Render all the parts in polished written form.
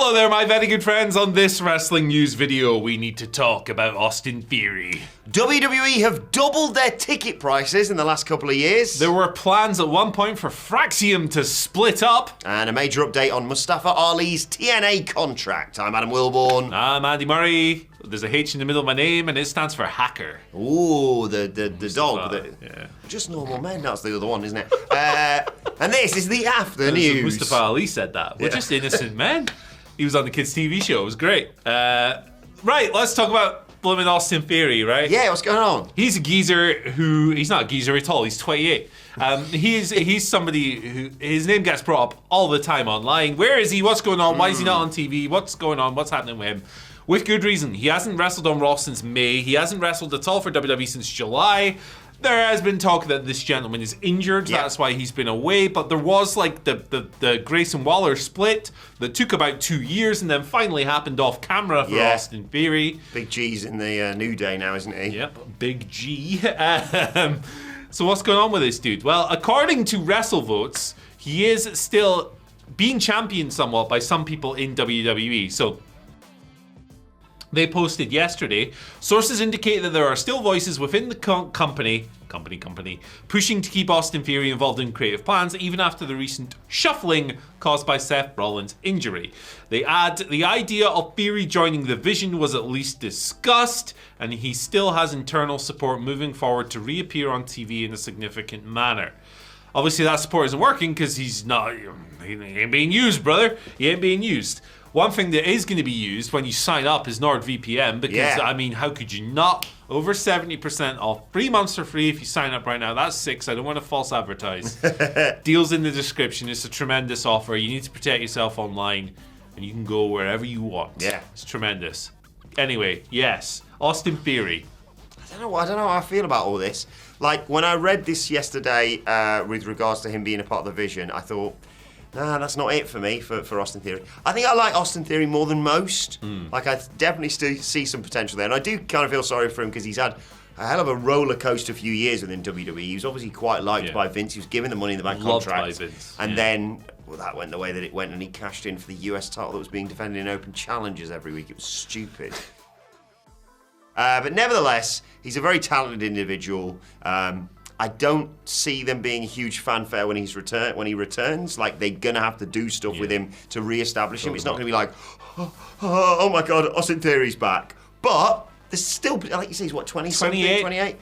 Hello there, my very good friends. On this wrestling news video, we need to talk about Austin Theory. WWE have doubled their ticket prices in the last couple of years. There were plans at one point for Fraxiom to split up. And a major update on Mustafa Ali's TNA contract. I'm Adam Wilborn. I'm Andy Murray. There's a H in the middle of my name, and it stands for hacker. Ooh, the dog. Yeah. Just normal men, that's the other one, isn't it? And this is the after news. Mustafa Ali said that. We're just innocent men. He was on the kids' TV show. It was great. Right, let's talk about blooming Austin Theory, right? Yeah, what's going on? He's a geezer who, he's not a geezer at all, he's 28. He's somebody who, his name gets brought up all the time online. Where is he? What's going on? Why is he not on TV? What's going on? What's happening with him? With good reason. He hasn't wrestled on Raw since May. He hasn't wrestled at all for WWE since July. There has been talk that this gentleman is injured. Yeah. That's why he's been away. But there was like the Grayson Waller split that took about 2 years and then finally happened off camera for Austin Theory. Big G's in the New Day now, isn't he? Yep, Big G. So what's going on with this dude? Well, according to WrestleVotes, he is still being championed somewhat by some people in WWE. So they posted yesterday, sources indicate that there are still voices within the company, pushing to keep Austin Theory involved in creative plans even after the recent shuffling caused by Seth Rollins' injury. They add, the idea of Theory joining the Vision was at least discussed, and he still has internal support moving forward to reappear on TV in a significant manner. Obviously that support isn't working because he ain't being used, brother. He ain't being used. One thing that is going to be used when you sign up is NordVPN because, I mean, how could you not? Over 70% off. 3 months for free if you sign up right now. That's 6. I don't want to false advertise. Deals in the description. It's a tremendous offer. You need to protect yourself online and you can go wherever you want. Yeah. It's tremendous. Anyway, yes. Austin Theory. I don't know how I feel about all this. Like, when I read this yesterday with regards to him being a part of the Vision, I thought, nah, that's not it for me, for Austin Theory. I think I like Austin Theory more than most. Like, I definitely still see some potential there. And I do kind of feel sorry for him because he's had a hell of a roller coaster few years within WWE. He was obviously quite liked by Vince. He was given the Money in the Bank contract. By Vince. And then, well, that went the way that it went, and he cashed in for the US title that was being defended in open challenges every week. It was stupid. But nevertheless, he's a very talented individual. I don't see them being a huge fanfare when he returns. Like, they're gonna have to do stuff with him to re-establish him. It's not gonna be like, oh my God, Austin Theory's back. But there's still, like you say, he's what, 28?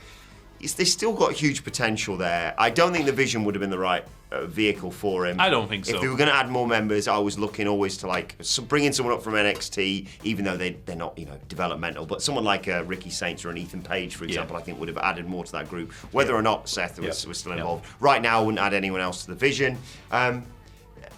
They've still got huge potential there. I don't think the Vision would have been the right vehicle for him. I don't think so. If they were going to add more members, I was looking always to like bringing someone up from NXT, even though they're not, developmental. But someone like Ricky Saints or an Ethan Page, for example, I think would have added more to that group. Whether or not Seth was still involved. Right now, I wouldn't add anyone else to the Vision. I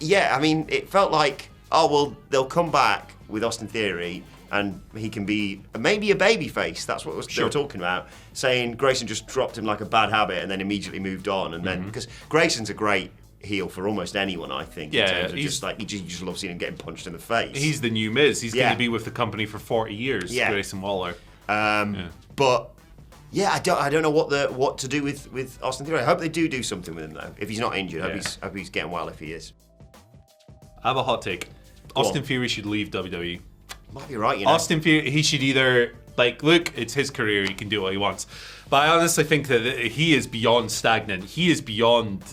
mean, it felt like, they'll come back with Austin Theory and he can be maybe a babyface. That's what they were talking about. Saying Grayson just dropped him like a bad habit and then immediately moved on. And then, because Grayson's a great heel for almost anyone, I think. In terms of just like, you just love seeing him getting punched in the face. He's the new Miz. He's going to be with the company for 40 years, Grayson Waller. But I don't know what to do with Austin Theory. I hope they do something with him, though. If he's not injured, I hope he's getting well if he is. I have a hot take. Austin Theory should leave WWE. Might be right, Austin Theory, he should either, look, it's his career, he can do what he wants. But I honestly think that he is beyond stagnant. He is beyond,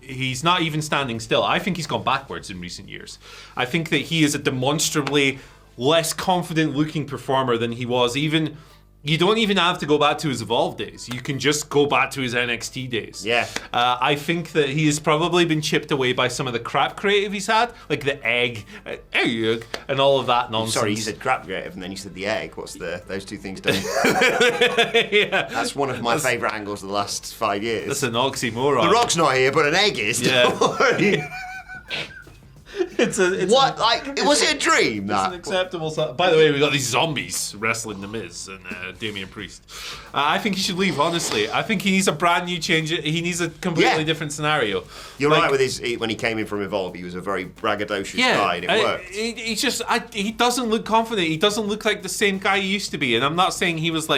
he's not even standing still. I think he's gone backwards in recent years. I think that he is a demonstrably less confident looking performer than he was even. You don't even have to go back to his Evolve days. You can just go back to his NXT days. Yeah. I think that he has probably been chipped away by some of the crap creative he's had, like the egg, and all of that nonsense. Sorry, you said crap creative and then you said the egg. What's those two things don't... That's one of my favourite angles of the last 5 years. That's an oxymoron. The Rock's not here, but an egg is. Yeah. Don't worry. Was it a dream? It's an acceptable. By the way, we got these zombies wrestling the Miz and Damian Priest. I think he should leave. Honestly, I think he needs a brand new change. He needs a completely different scenario. You're right with when he came in from Evolve, he was a very braggadocious guy, and it worked. He doesn't look confident. He doesn't look like the same guy he used to be. And I'm not saying he was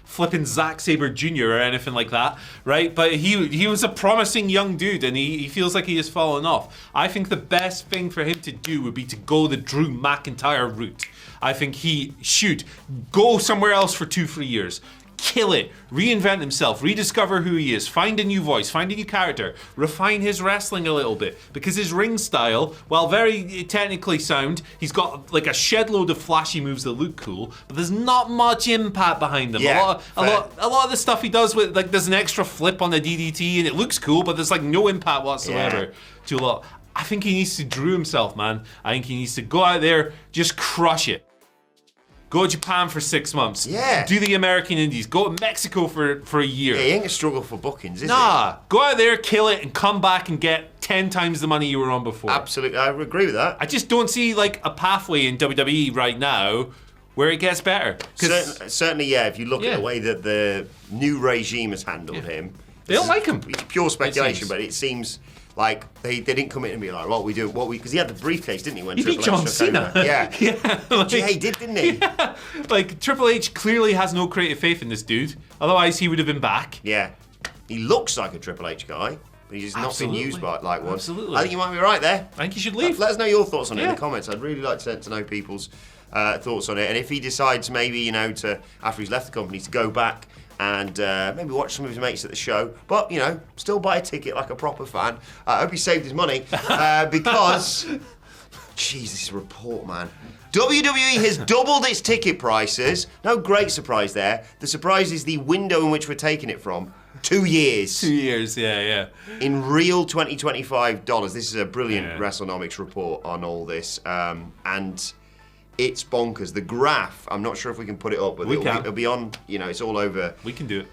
flipping Zack Sabre Jr. or anything like that, right? But he was a promising young dude, and he feels like he has fallen off. I think the best thing for him to do would be to go the Drew McIntyre route. I think he should go somewhere else for 2-3 years. Kill it, reinvent himself, rediscover who he is, find a new voice, find a new character, refine his wrestling a little bit. Because his ring style, while very technically sound, he's got like a shed load of flashy moves that look cool, but there's not much impact behind them. Yeah, a lot of the stuff he does with, like, there's an extra flip on the DDT and it looks cool, but there's like no impact whatsoever to a lot. I think he needs to Drew himself, man. I think he needs to go out there, just crush it. Go to Japan for 6 months. Yeah. Do the American Indies. Go to Mexico for a year. Yeah, he ain't gonna struggle for bookings, is Nah. Go out there, kill it, and come back and get 10 times the money you were on before. Absolutely, I agree with that. I just don't see like a pathway in WWE right now where it gets better. Certainly, yeah, if you look at the way that the new regime has handled him. They don't like him. It's pure speculation, but it seems like they didn't come in and be like, because he had the briefcase, didn't he? When He beat Triple H John took Cena. over. Yeah. Yeah. Like, Yeah, he did, didn't he? Yeah. Like, Triple H clearly has no creative faith in this dude. Otherwise, he would have been back. Yeah. He looks like a Triple H guy, but he's just not been used like one. Absolutely. I think you might be right there. I think you should leave. Let us know your thoughts on it in the comments. I'd really like to know people's thoughts on it. And if he decides maybe, to after he's left the company, to go back and maybe watch some of his mates at the show, but, still buy a ticket like a proper fan. I hope he saved his money because, jeez, this report, man. WWE has doubled its ticket prices. No great surprise there. The surprise is the window in which we're taking it from. 2 years. 2 years, yeah. In real 2025 dollars. This is a brilliant WrestleNomics report on all this. And it's bonkers. The graph, I'm not sure if we can put it up, but it'll be on, it's all over. We can do it.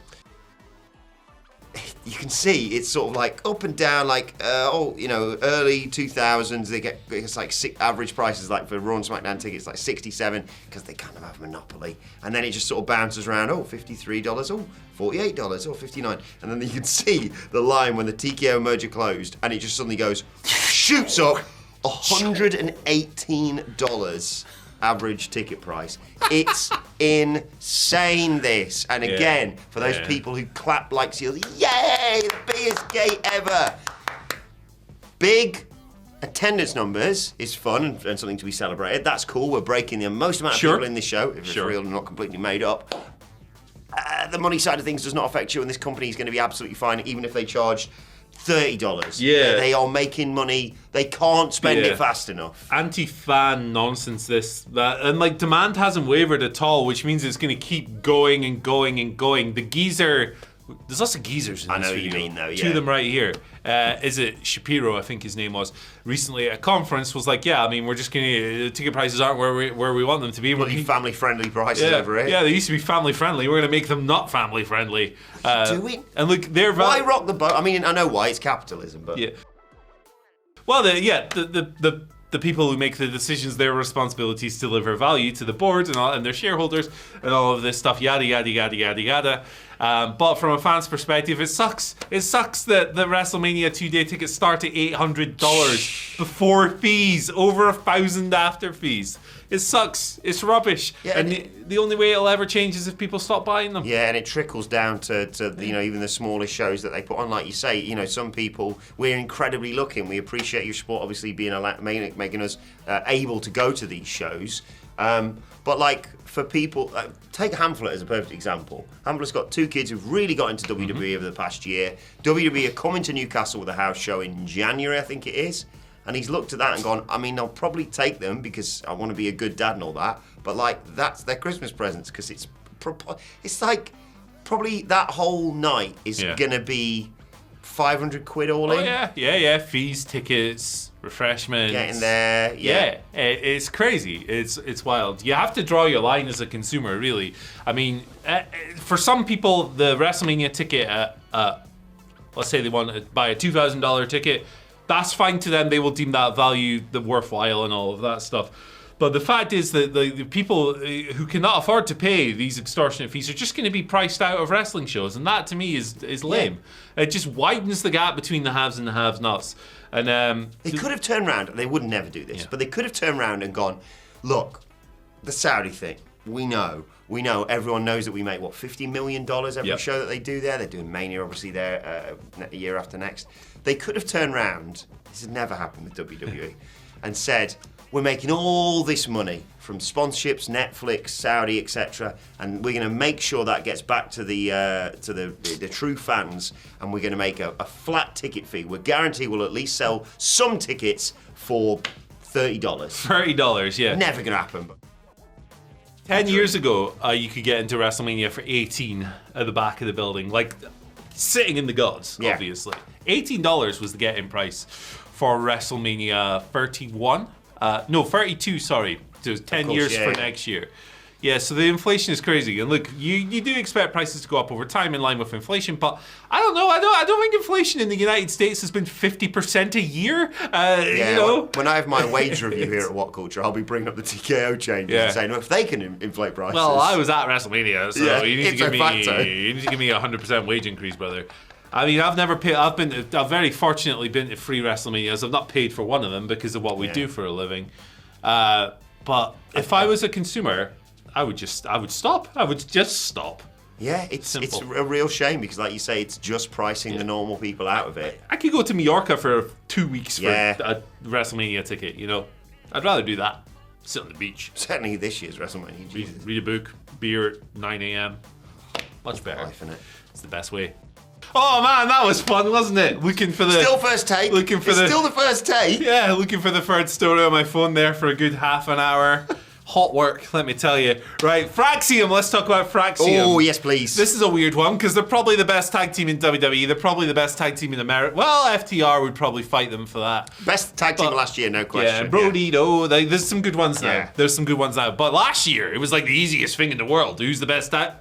You can see it's sort of like up and down, like, early 2000s, it's like average prices, like for Raw and SmackDown tickets, like 67, because they kind of have a monopoly. And then it just sort of bounces around, $53, $48, $59. And then you can see the line when the TKO merger closed, and it just suddenly goes, shoots up, $118 average ticket price. It's insane, this. And again, for those people who clap like seals, yay, the biggest gate ever. Big attendance numbers is fun and something to be celebrated. That's cool. We're breaking the most amount of people in this show, if it's real and not completely made up. The money side of things does not affect you, and this company is going to be absolutely fine, even if they charge $30. Yeah. They are making money. They can't spend it fast enough. Anti-fan nonsense, and like demand hasn't wavered at all, which means it's going to keep going and going and going. The geezer, there's lots of geezers in this I know what video. you mean, though, yeah. Two of them right here. Is it Shapiro, I think his name was, recently at a conference was like, we're just going to, ticket prices aren't where we want them to be. Bloody family-friendly prices over here. Yeah, they used to be family-friendly. We're going to make them not family-friendly. Do it? And look, they're... Why rock the boat? I mean, I know why, it's capitalism, but... Yeah. Well, the people who make the decisions, their responsibility is to deliver value to the board and their shareholders and all of this stuff, yada, yada, yada, yada, yada. But from a fan's perspective, it sucks. It sucks that the WrestleMania 2-day tickets start at $800 before fees, over $1,000 after fees. It sucks. It's rubbish. Yeah, and the only way it'll ever change is if people stop buying them. Yeah, and it trickles down to even the smallest shows that they put on. Like you say, some people, we're incredibly lucky and we appreciate your support, obviously making us able to go to these shows. But like for people, take Hamflet as a perfect example. Hamflet's got 2 kids who've really got into WWE over the past year. WWE are coming to Newcastle with a house show in January, I think it is. And he's looked at that and gone, I'll probably take them because I want to be a good dad and all that. But like, that's their Christmas presents because it's like probably that whole night is going to be 500 quid all in. Yeah. Fees, tickets, refreshments. Getting there, yeah. It's crazy. It's wild. You have to draw your line as a consumer, really. I mean, for some people, the WrestleMania ticket, let's say they want to buy a $2,000 ticket, that's fine to them. They will deem that value the worthwhile and all of that stuff. But the fact is that the people who cannot afford to pay these extortionate fees are just going to be priced out of wrestling shows, and that to me is lame. It just widens the gap between the haves and the have-nots. And they could have turned around. They would never do this, but they could have turned around and gone, look, the Saudi thing. we know. Everyone knows that we make, $50 million every show that they do there. They're doing Mania, obviously, there year after next. They could have turned around, this has never happened with WWE, and said, we're making all this money from sponsorships, Netflix, Saudi, etc., and we're going to make sure that gets back to the true fans, and we're going to make a flat ticket fee. We're guaranteed we'll at least sell some tickets for $30. $30, yeah. Never going to happen. 10 years ago, you could get into WrestleMania for 18 at the back of the building, like sitting in the gods, obviously. $18 was the get-in price for WrestleMania 31. 32, sorry. So it was 10 years for next year. Yeah, so the inflation is crazy. And look, you do expect prices to go up over time in line with inflation, but I don't know. I don't think inflation in the United States has been 50% a year. You know? When I have my wage review here at WhatCulture, I'll be bringing up the TKO changes and saying, if they can inflate prices. Well, I was at WrestleMania, so you need to give me a 100% wage increase, brother. I mean, I've very fortunately been to 3 WrestleManias. I've not paid for one of them because of what we do for a living. But if I was a consumer, I would just stop. I would just stop. Yeah, it's a real shame because, like you say, it's just pricing the normal people out of it. I could go to Mallorca for 2 weeks for a WrestleMania ticket, you know. I'd rather do that. Sit on the beach. Certainly this year's WrestleMania. Read a book, beer at 9 a.m. Much better. Life, innit? It's the best way. Oh man, that was fun, wasn't it? Looking for the still first take. Still the first take. Yeah, looking for the third story on my phone there for a good half an hour. Hot work, let me tell you. Right, Fraxiom, let's talk about Fraxiom. Oh, yes, please. This is a weird one because they're probably the best tag team in WWE. They're probably the best tag team in America. Well, FTR would probably fight them for that. Best tag team last year, no question. Yeah, Brody, there's some good ones now. Yeah. There's some good ones now. But last year, it was like the easiest thing in the world. Who's the best tag?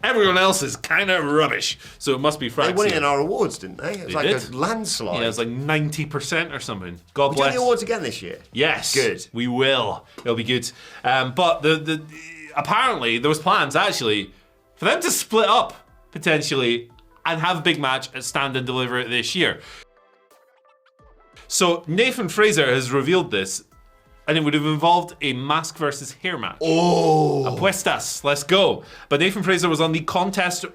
Everyone else is kind of rubbish, so it must be Fraxiom. They won it in our awards, didn't they? It was a landslide. Yeah, it was like 90% or something. God bless. We're doing the awards again this year? Yes. Good. We will. It'll be good. But the apparently there was plans, actually, for them to split up, potentially, and have a big match at Stand and Deliver this year. So Nathan Fraser has revealed this, and it would have involved a mask versus hair match. Oh! Apuestas, let's go. But Nathan Fraser was on the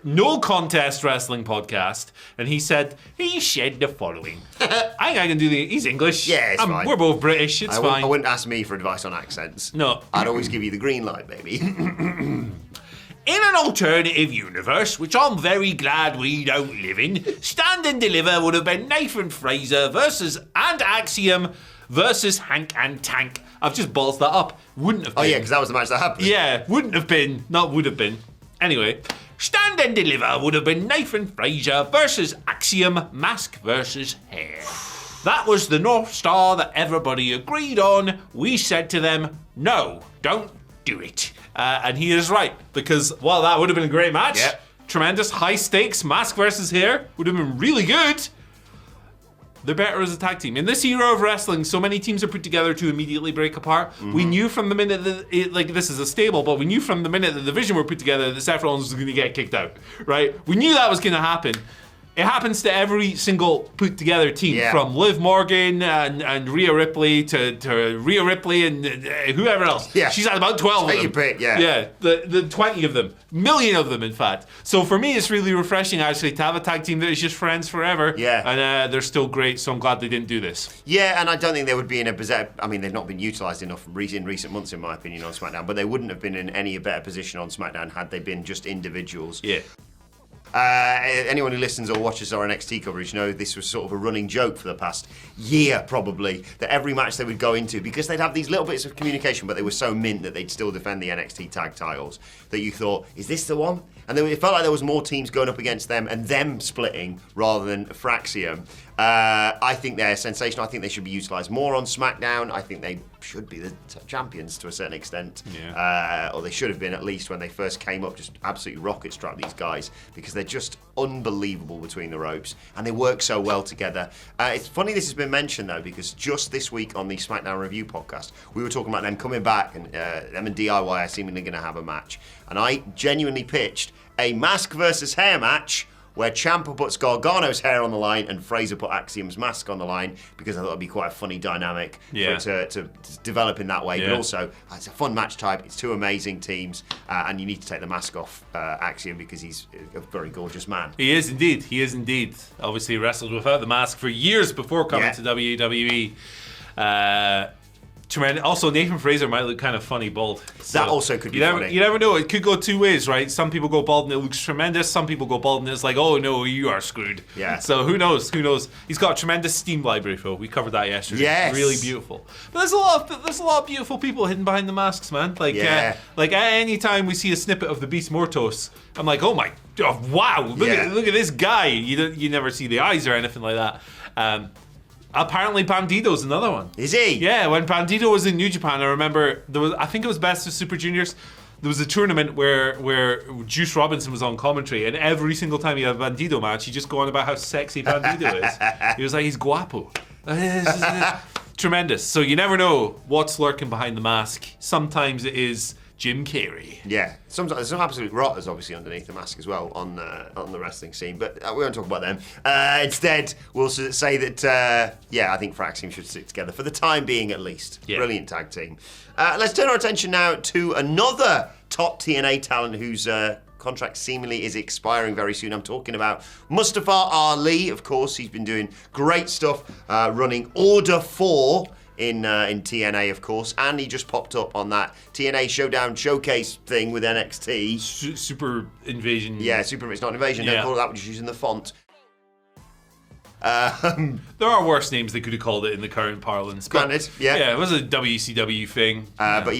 No Contest Wrestling podcast, and he said the following. I think I can do he's English. Yeah, it's fine. We're both British, it's fine. I wouldn't ask me for advice on accents. No. I'd always give you the green light, baby. In an alternative universe, which I'm very glad we don't live in, Stand and Deliver would have been Nathan Fraser and Axiom versus Hank and Tank. I've just ballsed that up. Wouldn't have been. Oh yeah, because that was the match that happened. Yeah, wouldn't have been. Not would have been. Anyway, Stand and Deliver would have been Nathan Fraser versus Axiom, mask versus hair. That was the North Star that everybody agreed on. We said to them, no, don't do it. And he is right, because while that would have been a great match, tremendous high stakes, mask versus hair, would have been really good. They're better as a tag team. In this era of wrestling, so many teams are put together to immediately break apart. Mm-hmm. We knew from the minute that, this is a stable, but we knew from the minute that the division were put together that Seth Rollins was going to get kicked out, right? We knew that was going to happen. It happens to every single put together team, from Liv Morgan and Rhea Ripley to Rhea Ripley and whoever else. Yeah. She's had about 12 of them. Pick, yeah, the 20 of them. Million of them, in fact. So for me, it's really refreshing, actually, to have a tag team that is just friends forever. Yeah. And they're still great, so I'm glad they didn't do this. Yeah, and I don't think they would be in a position. I mean, they've not been utilised enough in recent months, in my opinion, on SmackDown, but they wouldn't have been in any better position on SmackDown had they been just individuals. Yeah. Anyone who listens or watches our NXT coverage know this was sort of a running joke for the past year, probably, that every match they would go into, because they'd have these little bits of communication, but they were so mint that they'd still defend the NXT tag titles, that you thought, is this the one? And it felt like there was more teams going up against them and them splitting rather than Fraxiom. I think they're sensational. I think they should be utilised more on SmackDown. I think they should be the champions to a certain extent. Yeah. Or they should have been, at least when they first came up, just absolutely rocket struck these guys, because they're just unbelievable between the ropes and they work so well together. It's funny this has been mentioned, though, because just this week on the SmackDown Review podcast, we were talking about them coming back, and them and DIY are seemingly going to have a match. And I genuinely pitched a mask versus hair match where Ciampa puts Gargano's hair on the line and Fraser put Axiom's mask on the line, because I thought it'd be quite a funny dynamic for it to develop in that way. But also, it's a fun match type. It's two amazing teams, and you need to take the mask off Axiom because he's a very gorgeous man. He is indeed. He is indeed. Obviously wrestled without the mask for years before coming to WWE. Tremendous. Also, Nathan Fraser might look kind of funny bald. So that also could be funny. You never know. It could go two ways, right? Some people go bald and it looks tremendous. Some people go bald and it's like, oh no, you are screwed. Yeah. So who knows? Who knows? He's got a tremendous steam library, Phil. We covered that yesterday. Yes. Really beautiful. But there's a lot of beautiful people hidden behind the masks, man. Like at any time we see a snippet of the Beast Mortos, I'm like, oh my, wow! Look at this guy. You never see the eyes or anything like that. Apparently Bandito's another one. Is he? Yeah, when Bandito was in New Japan, I remember I think it was Best of Super Juniors. There was a tournament where Juice Robinson was on commentary, and every single time he had a Bandito match, he'd just go on about how sexy Bandito is. He was like, he's guapo. Tremendous. So you never know what's lurking behind the mask. Sometimes it is Jim Carrey. Yeah, sometimes there's some absolute rotters obviously underneath the mask as well on the wrestling scene, but we won't talk about them. Instead, we'll say that I think Fraxiom should stick together for the time being at least. Yeah. Brilliant tag team. Let's turn our attention now to another top TNA talent whose contract seemingly is expiring very soon. I'm talking about Mustafa Ali. Of course, he's been doing great stuff, running Order 4. In TNA, of course, and he just popped up on that TNA Showdown Showcase thing with NXT. Super Invasion. Yeah, Super. It's not Invasion. Don't call it that. We're just using the font. There are worse names they could have called it in the current parlance. Granted, yeah, it was a WCW thing. But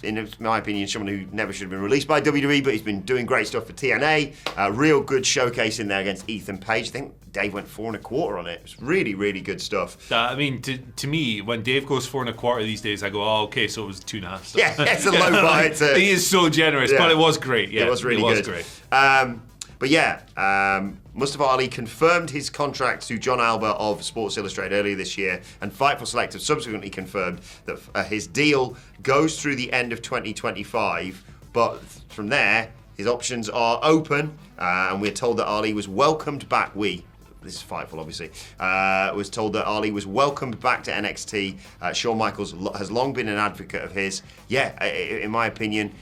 in my opinion, someone who never should have been released by WWE, but he's been doing great stuff for TNA. Real good showcase in there against Ethan Page. I think Dave went 4 1/4 on it. It was really, really good stuff. I mean, to me, when Dave goes 4 1/4 these days, I go, oh, okay, so it was 2.5. So. Yeah, it's a low bar. He is so generous, but it was great. Yeah, it was really good. Great. Mustafa Ali confirmed his contract to John Alba of Sports Illustrated earlier this year, and Fightful Select have subsequently confirmed that his deal goes through the end of 2025, but from there, his options are open, and we're told that Ali was welcomed back. This is Fightful, obviously, was told that Ali was welcomed back to NXT. Shawn Michaels has long been an advocate of his. Yeah, in my opinion,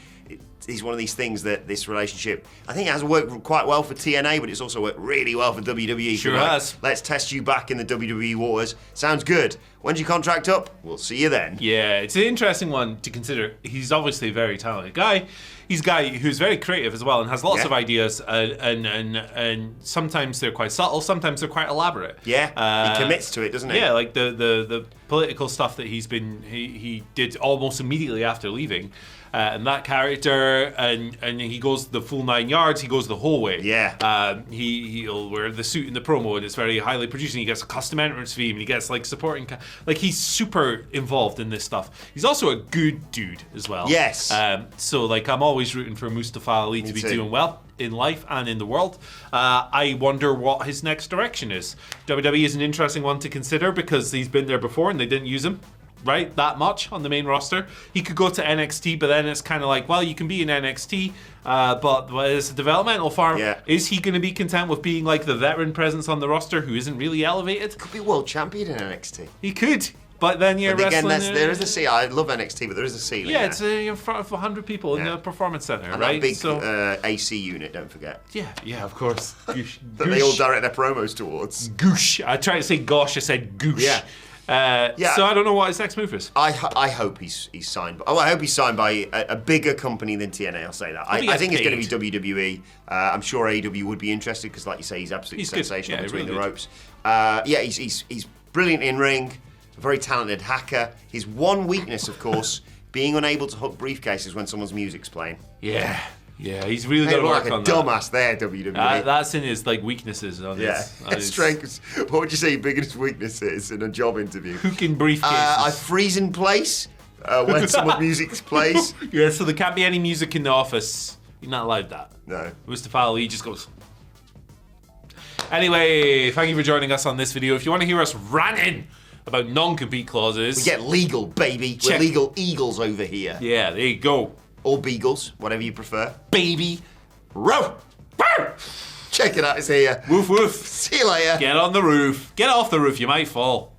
it's one of these things that this relationship, I think it has worked quite well for TNA, but it's also worked really well for WWE. Sure has. Let's test you back in the WWE waters. Sounds good. When's your contract up? We'll see you then. Yeah, it's an interesting one to consider. He's obviously a very talented guy. He's a guy who's very creative as well and has lots of ideas, and sometimes they're quite subtle, sometimes they're quite elaborate. Yeah, he commits to it, doesn't he? Yeah, like the political stuff that he did almost immediately after leaving. And that character, and he goes the full 9 yards. He goes the whole way. Yeah. He'll wear the suit in the promo, and it's very highly produced. And he gets a custom entrance theme, and he gets like supporting. Like he's super involved in this stuff. He's also a good dude as well. Yes. So like I'm always rooting for Mustafa Ali to be doing well in life and in the world. I wonder what his next direction is. WWE is an interesting one to consider because he's been there before and they didn't use him. Right, that much on the main roster. He could go to NXT, but then it's kind of like, well, you can be in NXT, but it's a developmental farm. Yeah. Is he going to be content with being like the veteran presence on the roster who isn't really elevated? Could be world champion in NXT. He could, but then you're wrestling. Again, there is a ceiling. I love NXT, but there is a ceiling. Yeah, it's in front of 100 people in the performance center, and right? That big AC unit, don't forget. Yeah, of course. Goosh. That they all direct their promos towards. Goosh. I tried to say gosh, I said goosh. Yeah. So I don't know what his next move is. I hope he's signed. I hope he's signed by a bigger company than TNA. I'll say that. I think it's going to be WWE. I'm sure AEW would be interested because, like you say, he's absolutely sensational between the ropes. He's brilliant in ring, a very talented hacker. His one weakness, of course, being unable to hook briefcases when someone's music's playing. Yeah, he's really got to work on that. Dumbass there, WWE. That's in his weaknesses. On his strengths. What would you say your biggest weakness is in a job interview? Hooking briefcases. I freeze in place when someone's music plays. Yeah, so there can't be any music in the office. You're not allowed that. No. Mustafa Ali just goes. Anyway, thank you for joining us on this video. If you want to hear us ranting about non-compete clauses, we get legal, baby. We're legal eagles over here. Yeah, there you go. Or beagles, whatever you prefer. Baby. Row. Check it out. It's here. Woof woof. See you later. Get on the roof. Get off the roof. You might fall.